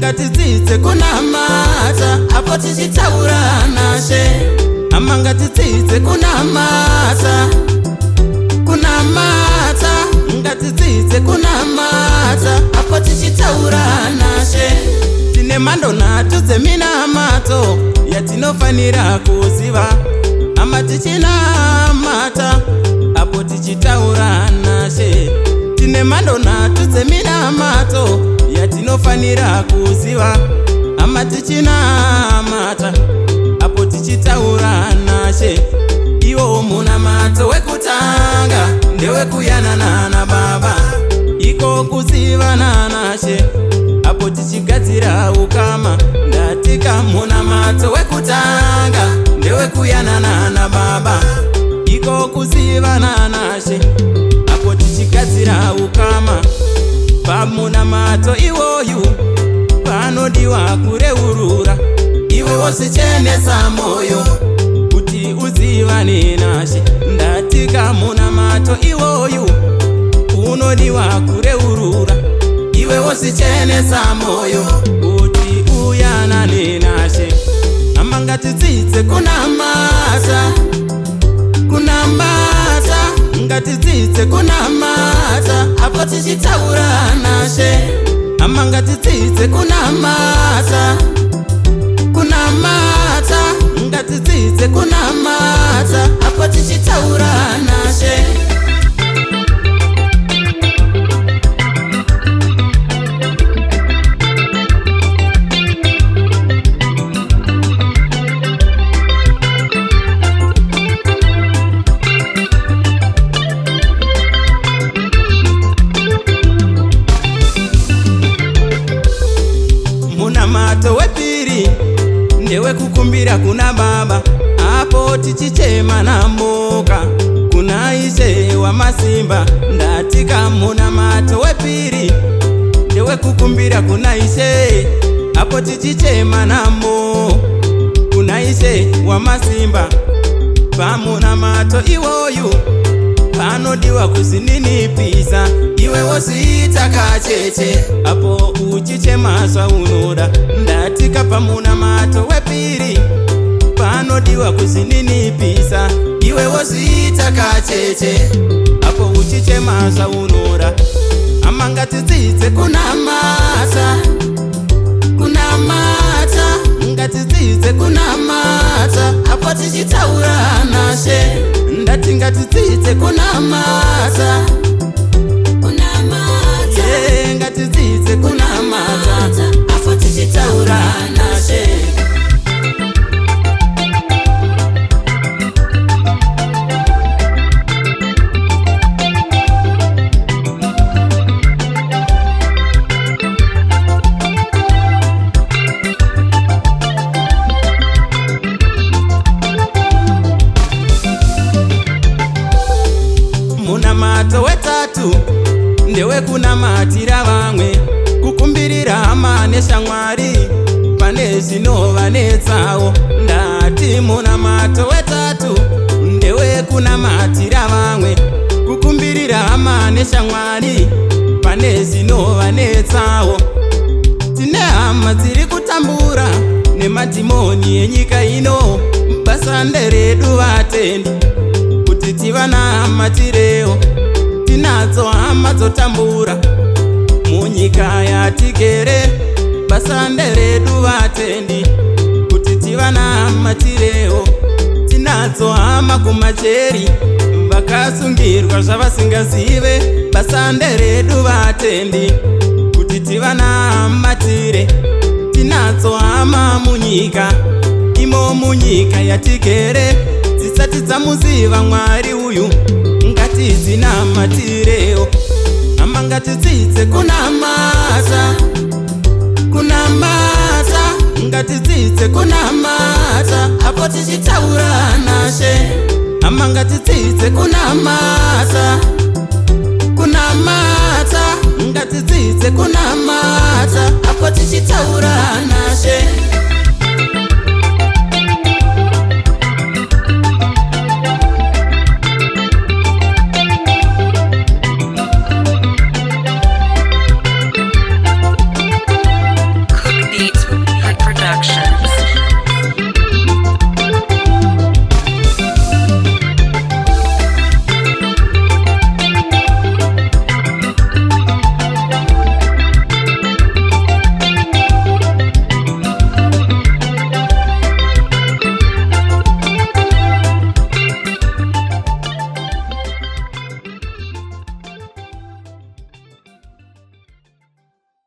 ngatidzidze kunamata apo tichitaurana she. Hama ngatidzidze kunamata, kunamata, ngatidzidze kunamata apo tichitaurana she. Tine mhando nhatu dzeminamato yatinofanira kuziva. Hama tichinamata apo tichitaurana she. Tine mhando nhatu dzeminamato yatinofanira kuziva. Hama tichinamata apo tichitaurana she. Iwo munamato wekutanga ndewekuyanana naBaba, iko kuzivanana she. Apo tichigadzira ukama ndatika munamato wekutanga ndewekuyanana naBaba, iko kuzivanana she. Apo tichigadzira ukama pamunamato iwoyu panodiwa kureurura. Iwe wosichenesa moyo kuti uzivane nashe. Ndatika munamato iwoyu unodiwa kureurura. Iwe wosichenesa moyo kuti uyanane nashe. Hama ngatidzidze kunamata, kunamata, ngatidzidze kunamata apo tichitaurana she. Hama ngatidzidze kunamata, kunamata, ngatidzidze kunamata apo tichitaurana she. Munamato wepiri ndewekukumbira kuna Baba, apo tichichema namoka kuna Ishe wamasimba. Ndatika munamato wepiri ndewekukumbira kuna Ishe, apo tichichema namo kuna Ishe wamasimba. Pamunamato iwoyu panodiwa kuzininipisa. Iwe wosiita kacheche apo uchichema zvaunoda. Ndatika pamunamato wepiri panodiwa kuzininipisa. Iwe wosiita kacheche apo uchichema zvaunoda. Hama ngatidzidze kunamata, kunamata, ngatidzidze kunamata apo tichitaurana she. Ndati ngatidzidze kunamata, kunamata, yeah, ngatidzidze kunamata apo tichitaurana she. Munamato wetatu ndewekunamatira vamwe, kukumbirira hama neshamwari pane zvinovanetsawo. Ndati munamato wetatu ndewekunamatira vamwe, kukumbirira hama neshamwari pane zvinovanetsawo. Tine hama dziri kutambura nemadhimoni enyika ino. Basa nderedu vatendi kuti tiva nahamatireo. Tinadzo hama dzotambura munyika yatigere. Basa nderedu vatendi kuti tiva nahamatireo. Tinadzo hama kumacheri vakasungirwa zvavasingazive. Basa nderedu vatendi kuti tiva nahamatire. Tinadzo hama munyika imo munyika yatigere dzisati dzamuziva Mwari uyu, ngatidzinamatireo. Hama ngatidzidze kunamata, kunamata, ngatidzidze kunamata apo tichitaurana she. Hama ngatidzidze kunamata, kunamata, ngatidzidze kunamata apo tichitaurana she.